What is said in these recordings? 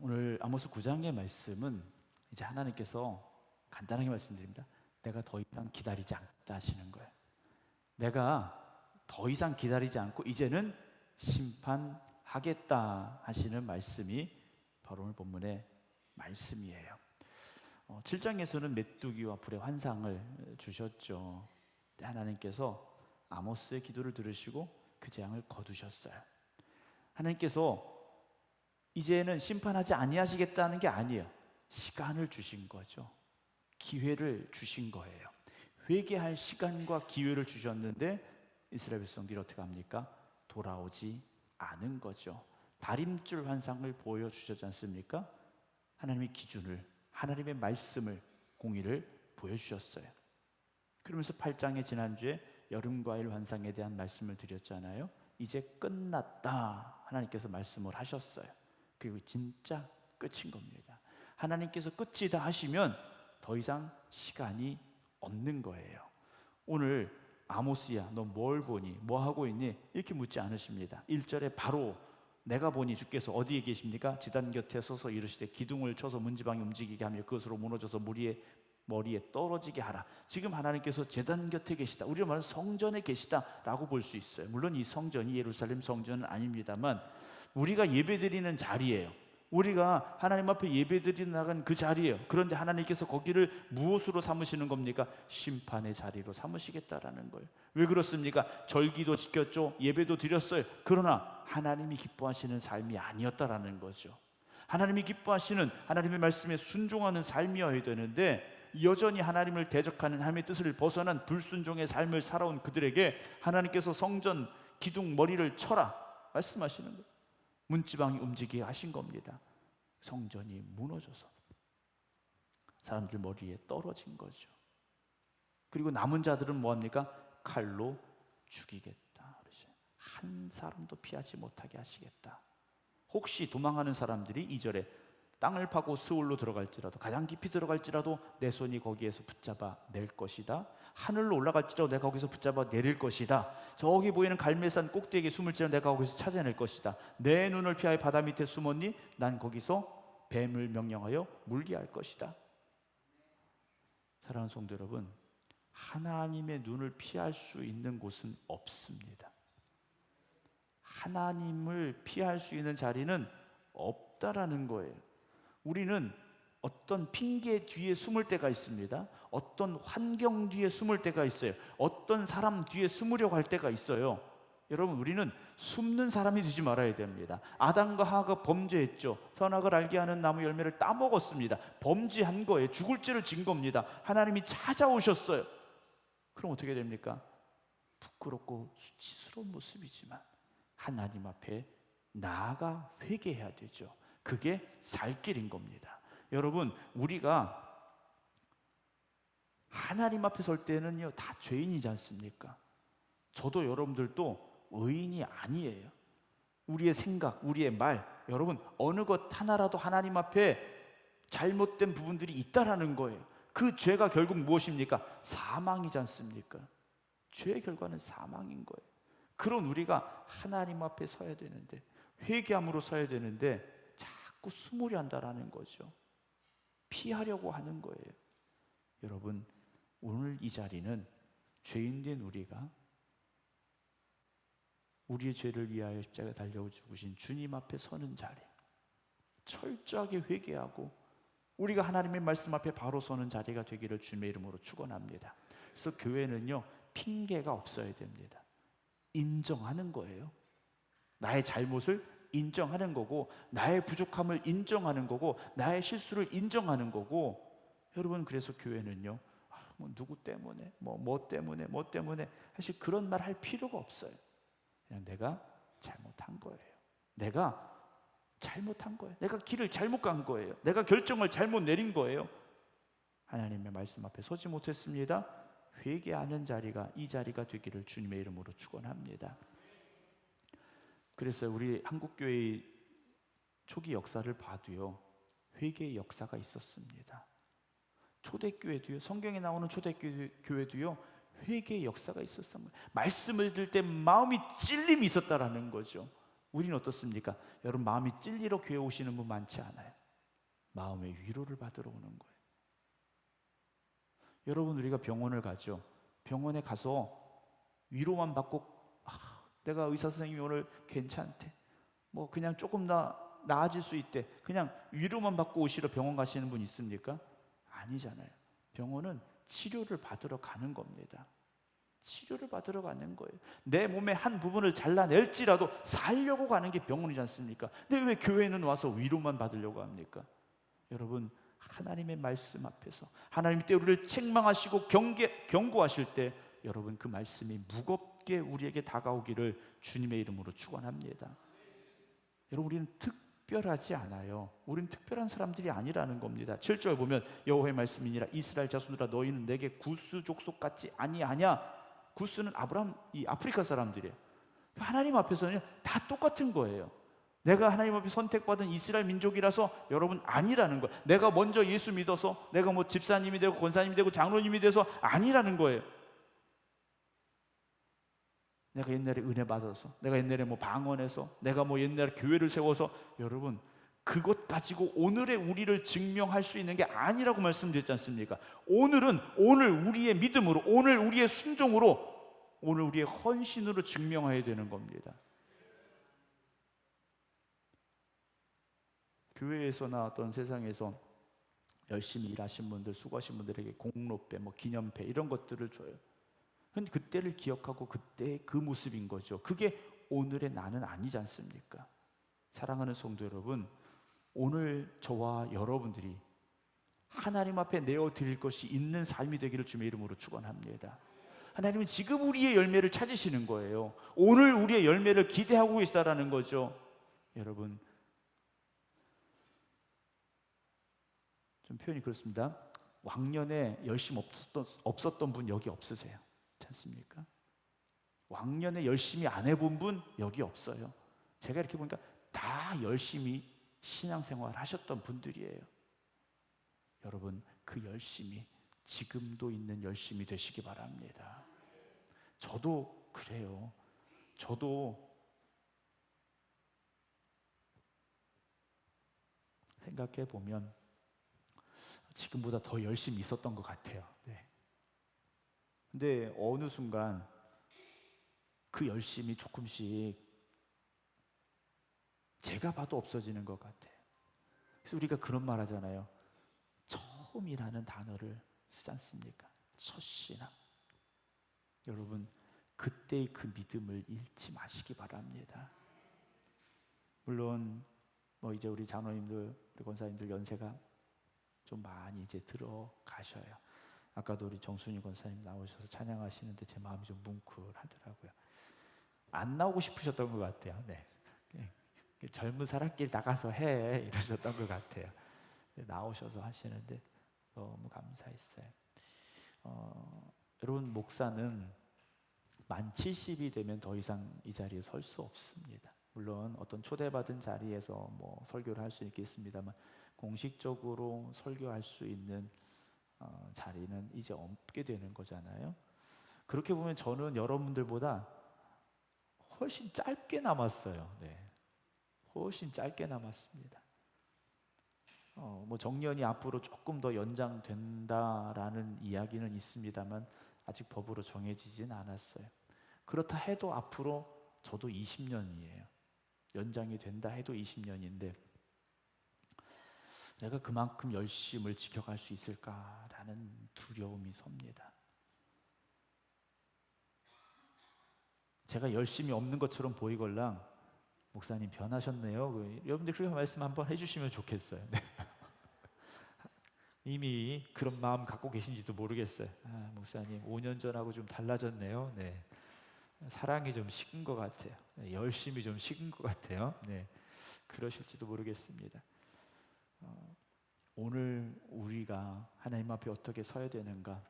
오늘 아모스 9장의 말씀은 이제 하나님께서 간단하게 말씀드립니다. 내가 더 이상 기다리지 않겠다 하시는 거예요. 내가 더 이상 기다리지 않고 이제는 심판하겠다 하시는 말씀이 바로 오늘 본문의 말씀이에요. 7장에서는 메뚜기와 불의 환상을 주셨죠. 하나님께서 아모스의 기도를 들으시고 그 재앙을 거두셨어요. 하나님께서 이제는 심판하지 아니하시겠다는 게 아니에요. 시간을 주신 거죠. 기회를 주신 거예요. 회개할 시간과 기회를 주셨는데 이스라엘 백성들이 어떻게 합니까? 돌아오지 않은 거죠. 다림줄 환상을 보여주셨지 않습니까? 하나님의 기준을, 하나님의 말씀을, 공의를 보여주셨어요. 그러면서 8장의 지난주에 여름과일 환상에 대한 말씀을 드렸잖아요. 이제 끝났다 하나님께서 말씀을 하셨어요. 그리고 진짜 끝인 겁니다. 하나님께서 끝이다 하시면 더 이상 시간이 없는 거예요. 오늘 아모스야 너 뭘 보니? 뭐 하고 있니? 이렇게 묻지 않으십니다. 1절에 바로 내가 보니 주께서 어디에 계십니까? 지단 곁에 서서 이르시되 기둥을 쳐서 문지방이 움직이게 하며 그것으로 무너져서 머리에 떨어지게 하라. 지금 하나님께서 제단 곁에 계시다, 우리가 말하는 성전에 계시다라고 볼 수 있어요. 물론 이 성전이 예루살렘 성전은 아닙니다만 우리가 예배드리는 자리예요. 우리가 하나님 앞에 예배드리러 나간 그 자리예요. 그런데 하나님께서 거기를 무엇으로 삼으시는 겁니까? 심판의 자리로 삼으시겠다라는 거예요. 왜 그렇습니까? 절기도 지켰죠, 예배도 드렸어요. 그러나 하나님이 기뻐하시는 삶이 아니었다라는 거죠. 하나님이 기뻐하시는 하나님의 말씀에 순종하는 삶이어야 되는데 여전히 하나님을 대적하는, 하나님의 뜻을 벗어난 불순종의 삶을 살아온 그들에게 하나님께서 성전 기둥 머리를 쳐라 말씀하시는 거예요. 문지방이 움직이게 하신 겁니다. 성전이 무너져서 사람들 머리에 떨어진 거죠. 그리고 남은 자들은 뭐합니까? 칼로 죽이겠다. 한 사람도 피하지 못하게 하시겠다. 혹시 도망하는 사람들이 2절에 땅을 파고 스올로 들어갈지라도, 가장 깊이 들어갈지라도 내 손이 거기에서 붙잡아 낼 것이다. 하늘로 올라갈지라도 내가 거기서 붙잡아 내릴 것이다. 저기 보이는 갈멜산 꼭대기에 숨을지라도 내가 거기서 찾아낼 것이다. 내 눈을 피하여 바다 밑에 숨었니? 난 거기서 뱀을 명령하여 물게 할 것이다. 사랑하는 성도 여러분, 하나님의 눈을 피할 수 있는 곳은 없습니다. 하나님을 피할 수 있는 자리는 없다라는 거예요. 우리는 어떤 핑계 뒤에 숨을 때가 있습니다. 어떤 환경 뒤에 숨을 때가 있어요. 어떤 사람 뒤에 숨으려고 할 때가 있어요. 여러분, 우리는 숨는 사람이 되지 말아야 됩니다. 아담과 하와가 범죄했죠. 선악을 알게 하는 나무 열매를 따먹었습니다. 범죄한 거예요. 죽을 죄를 진 겁니다. 하나님이 찾아오셨어요. 그럼 어떻게 됩니까? 부끄럽고 수치스러운 모습이지만 하나님 앞에 나아가 회개해야 되죠. 그게 살 길인 겁니다. 여러분, 우리가 하나님 앞에 설 때는요 다 죄인이지 않습니까? 저도 여러분들도 의인이 아니에요. 우리의 생각, 우리의 말, 여러분 어느 것 하나라도 하나님 앞에 잘못된 부분들이 있다라는 거예요. 그 죄가 결국 무엇입니까? 사망이지 않습니까? 죄의 결과는 사망인 거예요. 그런 우리가 하나님 앞에 서야 되는데, 회개함으로 서야 되는데 자꾸 숨으려 한다라는 거죠. 피하려고 하는 거예요. 여러분, 오늘 이 자리는 죄인된 우리가 우리의 죄를 위하여 십자가에 달려 죽으신 주님 앞에 서는 자리, 철저하게 회개하고 우리가 하나님의 말씀 앞에 바로 서는 자리가 되기를 주님의 이름으로 축원합니다. 그래서 교회는요 핑계가 없어야 됩니다. 인정하는 거예요. 나의 잘못을 인정하는 거고, 나의 부족함을 인정하는 거고, 나의 실수를 인정하는 거고. 여러분, 그래서 교회는요 뭐 누구 때문에 뭐 때문에 사실 그런 말 할 필요가 없어요. 그냥 내가 잘못한 거예요. 내가 잘못한 거예요. 내가 길을 잘못 간 거예요. 내가 결정을 잘못 내린 거예요. 하나님의 말씀 앞에 서지 못했습니다. 회개하는 자리가 이 자리가 되기를 주님의 이름으로 축원합니다. 그래서 우리 한국교회의 초기 역사를 봐도요 회개의 역사가 있었습니다. 초대교회도요, 성경에 나오는 초대교회도요 회개의 역사가 있었습니다. 말씀을 들을 때 마음이 찔림이 있었다라는 거죠. 우리는 어떻습니까? 여러분, 마음이 찔리러 교회 오시는 분 많지 않아요. 마음의 위로를 받으러 오는 거예요. 여러분, 우리가 병원을 가죠. 병원에 가서 위로만 받고 내가 의사 선생님이 오늘 괜찮대, 뭐 그냥 조금 나아질 수 있대, 그냥 위로만 받고 오시러 병원 가시는 분 있습니까? 아니잖아요. 병원은 치료를 받으러 가는 겁니다. 치료를 받으러 가는 거예요. 내 몸의 한 부분을 잘라낼지라도 살려고 가는 게 병원이지 않습니까? 근데 왜 교회는 와서 위로만 받으려고 합니까? 여러분, 하나님의 말씀 앞에서 하나님 때 우리를 책망하시고 경고하실 때 여러분, 그 말씀이 무겁게 우리에게 다가오기를 주님의 이름으로 축원합니다. 여러분, 우리는 특별하지 않아요. 우리는 특별한 사람들이 아니라는 겁니다. 7절 보면 여호와의 말씀이니라 이스라엘 자손들아 너희는 내게 구스 족속 같지 아니하냐. 구스는 이 아프리카 사람들이에요. 하나님 앞에서는 다 똑같은 거예요. 내가 하나님 앞에 선택받은 이스라엘 민족이라서 여러분 아니라는 거예요. 내가 먼저 예수 믿어서 내가 뭐 집사님이 되고 권사님이 되고 장로님이 돼서 아니라는 거예요. 내가 옛날에 은혜 받아서, 내가 옛날에 뭐 방언해서, 내가 뭐 옛날에 교회를 세워서, 여러분 그것 가지고 오늘의 우리를 증명할 수 있는 게 아니라고 말씀드렸지 않습니까? 오늘은 오늘 우리의 믿음으로, 오늘 우리의 순종으로, 오늘 우리의 헌신으로 증명해야 되는 겁니다. 교회에서나 어떤 세상에서 열심히 일하신 분들, 수고하신 분들에게 공로배, 뭐 기념패 이런 것들을 줘요. 근데 그때를 기억하고 그때의 그 모습인 거죠. 그게 오늘의 나는 아니지 않습니까? 사랑하는 성도 여러분, 오늘 저와 여러분들이 하나님 앞에 내어드릴 것이 있는 삶이 되기를 주님의 이름으로 축원합니다. 하나님은 지금 우리의 열매를 찾으시는 거예요. 오늘 우리의 열매를 기대하고 계시다라는 거죠. 여러분, 좀 표현이 그렇습니다. 왕년에 열심 없었던 분 여기 없으세요? 그렇지 않습니까? 왕년에 열심히 안 해본 분 여기 없어요. 제가 이렇게 보니까 다 열심히 신앙생활 하셨던 분들이에요. 여러분, 그 열심이 지금도 있는 열심이 되시기 바랍니다. 저도 그래요. 저도 생각해 보면 지금보다 더 열심히 있었던 것 같아요. 네. 근데 어느 순간 그 열심이 조금씩 제가 봐도 없어지는 것 같아요. 그래서 우리가 그런 말 하잖아요. 처음이라는 단어를 쓰지 않습니까? 첫 신앙. 여러분, 그때의 그 믿음을 잃지 마시기 바랍니다. 물론 뭐 이제 우리 장로님들, 우리 권사님들 연세가 좀 많이 이제 들어가셔요. 아까도 우리 정순이 권사님 나오셔서 찬양하시는데 제 마음이 좀 뭉클하더라고요. 안 나오고 싶으셨던 것 같아요. 네. 젊은 사람끼리 나가서 해 이러셨던 것 같아요. 나오셔서 하시는데 너무 감사했어요. 여러분, 목사는 만 70이 되면 더 이상 이 자리에 설 수 없습니다. 물론 어떤 초대받은 자리에서 뭐 설교를 할 수 있겠습니다만 공식적으로 설교할 수 있는 자리는 이제 없게 되는 거잖아요. 그렇게 보면 저는 여러분들보다 훨씬 짧게 남았어요. 네. 훨씬 짧게 남았습니다. 뭐 정년이 앞으로 조금 더 연장된다라는 이야기는 있습니다만 아직 법으로 정해지진 않았어요. 그렇다 해도 앞으로 저도 20년이에요. 연장이 된다 해도 20년인데 내가 그만큼 열심을 지켜갈 수 있을까라는 두려움이 섭니다. 제가 열심이 없는 것처럼 보이걸랑 목사님 변하셨네요. 여러분들 그렇게 말씀 한번 해주시면 좋겠어요. 이미 그런 마음 갖고 계신지도 모르겠어요. 목사님 5년 전하고 좀 달라졌네요. 네. 사랑이 좀 식은 것 같아요. 열심히 좀 식은 것 같아요. 네. 그러실지도 모르겠습니다. 오늘 우리가 하나님 앞에 어떻게 서야 되는가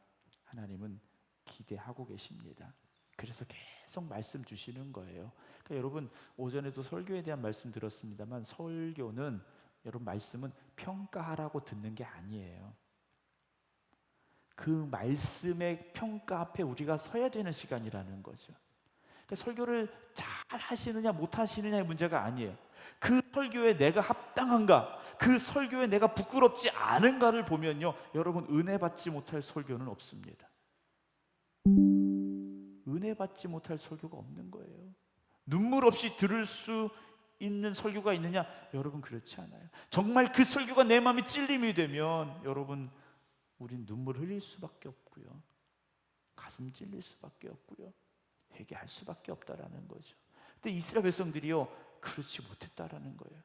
하나님은 기대하고 계십니다. 그래서 계속 말씀 주시는 거예요. 그러니까 여러분, 오전에도 설교에 대한 말씀 들었습니다만 설교는 여러분 말씀은 평가하라고 듣는 게 아니에요. 그 말씀의 평가 앞에 우리가 서야 되는 시간이라는 거죠. 그러니까 설교를 잘 하시느냐 못 하시느냐의 문제가 아니에요. 그 설교에 내가 합당한가, 그 설교에 내가 부끄럽지 않은가를 보면요, 여러분, 은혜 받지 못할 설교는 없습니다. 은혜 받지 못할 설교가 없는 거예요. 눈물 없이 들을 수 있는 설교가 있느냐? 여러분, 그렇지 않아요. 정말 그 설교가 내 마음에 찔림이 되면 여러분, 우린 눈물 흘릴 수밖에 없고요, 가슴 찔릴 수밖에 없고요, 회개할 수밖에 없다라는 거죠. 근데 이스라엘 백성들이요, 그렇지 못했다라는 거예요.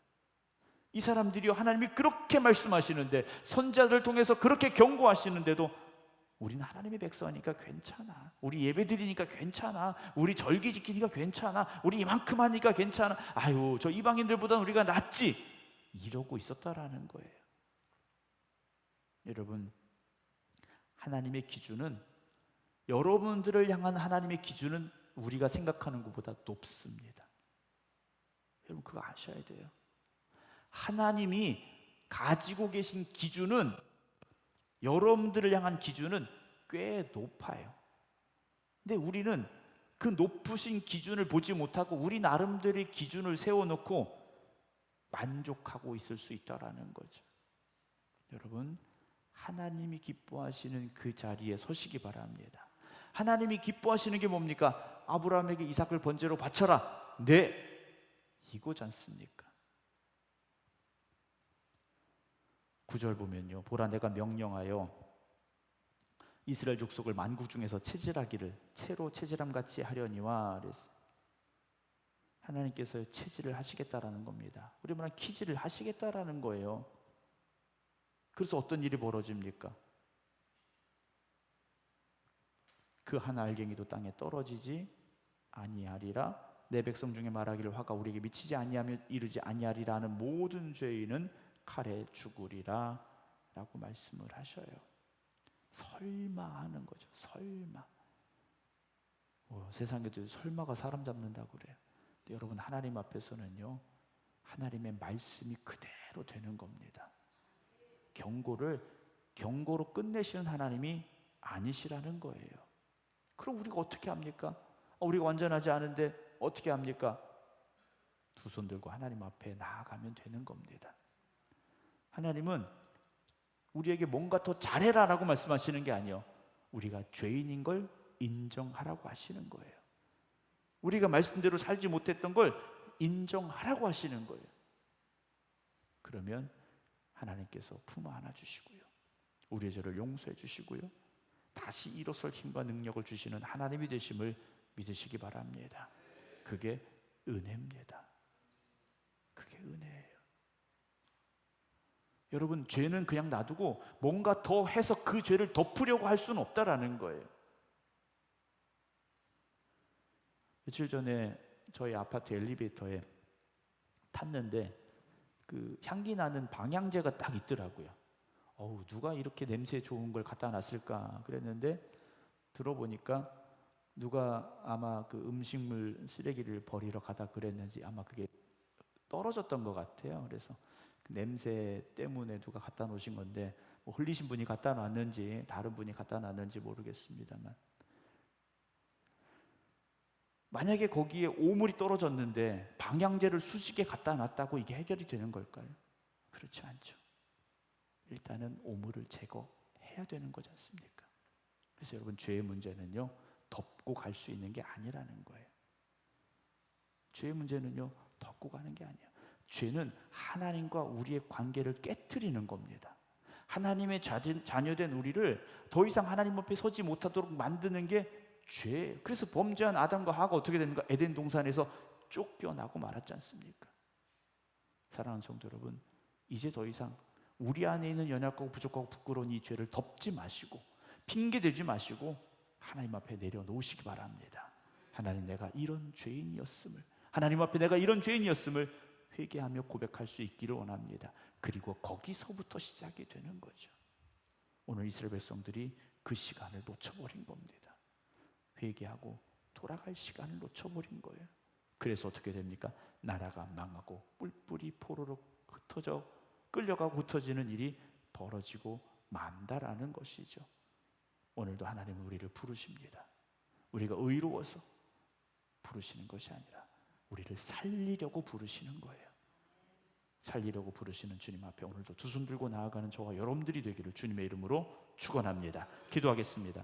이 사람들이요, 하나님이 그렇게 말씀하시는데, 선자들을 통해서 그렇게 경고하시는데도 우리는 하나님의 백성이니까 괜찮아, 우리 예배 드리니까 괜찮아, 우리 절기 지키니까 괜찮아, 우리 이만큼 하니까 괜찮아, 아유 저 이방인들보다 우리가 낫지, 이러고 있었다라는 거예요. 여러분, 하나님의 기준은, 여러분들을 향한 하나님의 기준은 우리가 생각하는 것보다 높습니다. 여러분, 그거 아셔야 돼요. 하나님이 가지고 계신 기준은, 여러분들을 향한 기준은 꽤 높아요. 근데 우리는 그 높으신 기준을 보지 못하고 우리 나름대로의 기준을 세워놓고 만족하고 있을 수 있다라는 거죠. 여러분, 하나님이 기뻐하시는 그 자리에 서시기 바랍니다. 하나님이 기뻐하시는 게 뭡니까? 아브라함에게 이삭을 번제로 바쳐라, 네, 이거지 않습니까? 9절 보면요, 보라 내가 명령하여 이스라엘 족속을 만국 중에서 체질하기를 채로 체질함 같이 하려니와 그랬어요. 하나님께서 체질을 하시겠다라는 겁니다. 우리 말은 키질을 하시겠다라는 거예요. 그래서 어떤 일이 벌어집니까? 그 한 알갱이도 땅에 떨어지지 아니하리라. 내 백성 중에 말하기를 화가 우리에게 미치지 아니하며 이르지 아니하리라는 모든 죄인은 칼에 죽으리라 라고 말씀을 하셔요. 설마 하는 거죠. 설마. 세상에도 설마가 사람 잡는다고 그래요. 근데 여러분, 하나님 앞에서는요, 하나님의 말씀이 그대로 되는 겁니다. 경고로 끝내시는 하나님이 아니시라는 거예요. 그럼 우리가 어떻게 합니까? 우리가 완전하지 않은데 어떻게 합니까? 두 손 들고 하나님 앞에 나아가면 되는 겁니다. 하나님은 우리에게 뭔가 더 잘해라라고 말씀하시는 게 아니에요. 우리가 죄인인 걸 인정하라고 하시는 거예요. 우리가 말씀대로 살지 못했던 걸 인정하라고 하시는 거예요. 그러면 하나님께서 품어 안아 주시고요, 우리의 죄를 용서해 주시고요, 다시 일어설 힘과 능력을 주시는 하나님이 되심을 믿으시기 바랍니다. 그게 은혜입니다. 그게 은혜예요. 여러분, 죄는 그냥 놔두고 뭔가 더 해서 그 죄를 덮으려고 할 수는 없다라는 거예요. 며칠 전에 저희 아파트 엘리베이터에 탔는데 그 향기 나는 방향제가 딱 있더라고요. 누가 이렇게 냄새 좋은 걸 갖다 놨을까 그랬는데, 들어보니까 누가 아마 그 음식물 쓰레기를 버리러 가다 그랬는지 아마 그게 떨어졌던 것 같아요. 그래서 그 냄새 때문에 누가 갖다 놓으신 건데, 뭐 흘리신 분이 갖다 놨는지 다른 분이 갖다 놨는지 모르겠습니다만, 만약에 거기에 오물이 떨어졌는데 방향제를 수직에 갖다 놨다고 이게 해결이 되는 걸까요? 그렇지 않죠. 일단은 오물을 제거해야 되는 거지 않습니까? 그래서 여러분, 죄의 문제는요, 덮고 갈 수 있는 게 아니라는 거예요. 죄의 문제는요, 덮고 가는 게 아니에요. 죄는 하나님과 우리의 관계를 깨트리는 겁니다. 하나님의 자녀된 우리를 더 이상 하나님 앞에 서지 못하도록 만드는 게 죄예요. 그래서 범죄한 아담과 하와가 어떻게 됩니까? 에덴 동산에서 쫓겨나고 말았지 않습니까? 사랑하는 성도 여러분, 이제 더 이상 우리 안에 있는 연약하고 부족하고 부끄러운 이 죄를 덮지 마시고 핑계대지 마시고 하나님 앞에 내려놓으시기 바랍니다. 하나님, 내가 이런 죄인이었음을, 하나님 앞에 내가 이런 죄인이었음을 회개하며 고백할 수 있기를 원합니다. 그리고 거기서부터 시작이 되는 거죠. 오늘 이스라엘 백성들이 그 시간을 놓쳐버린 겁니다. 회개하고 돌아갈 시간을 놓쳐버린 거예요. 그래서 어떻게 됩니까? 나라가 망하고 뿔뿔이 포로로 흩어져 끌려가고 흩어지는 일이 벌어지고 만다라는 것이죠. 오늘도 하나님은 우리를 부르십니다. 우리가 의로워서 부르시는 것이 아니라 우리를 살리려고 부르시는 거예요. 살리려고 부르시는 주님 앞에 오늘도 두 손 들고 나아가는 저와 여러분들이 되기를 주님의 이름으로 축원합니다. 기도하겠습니다.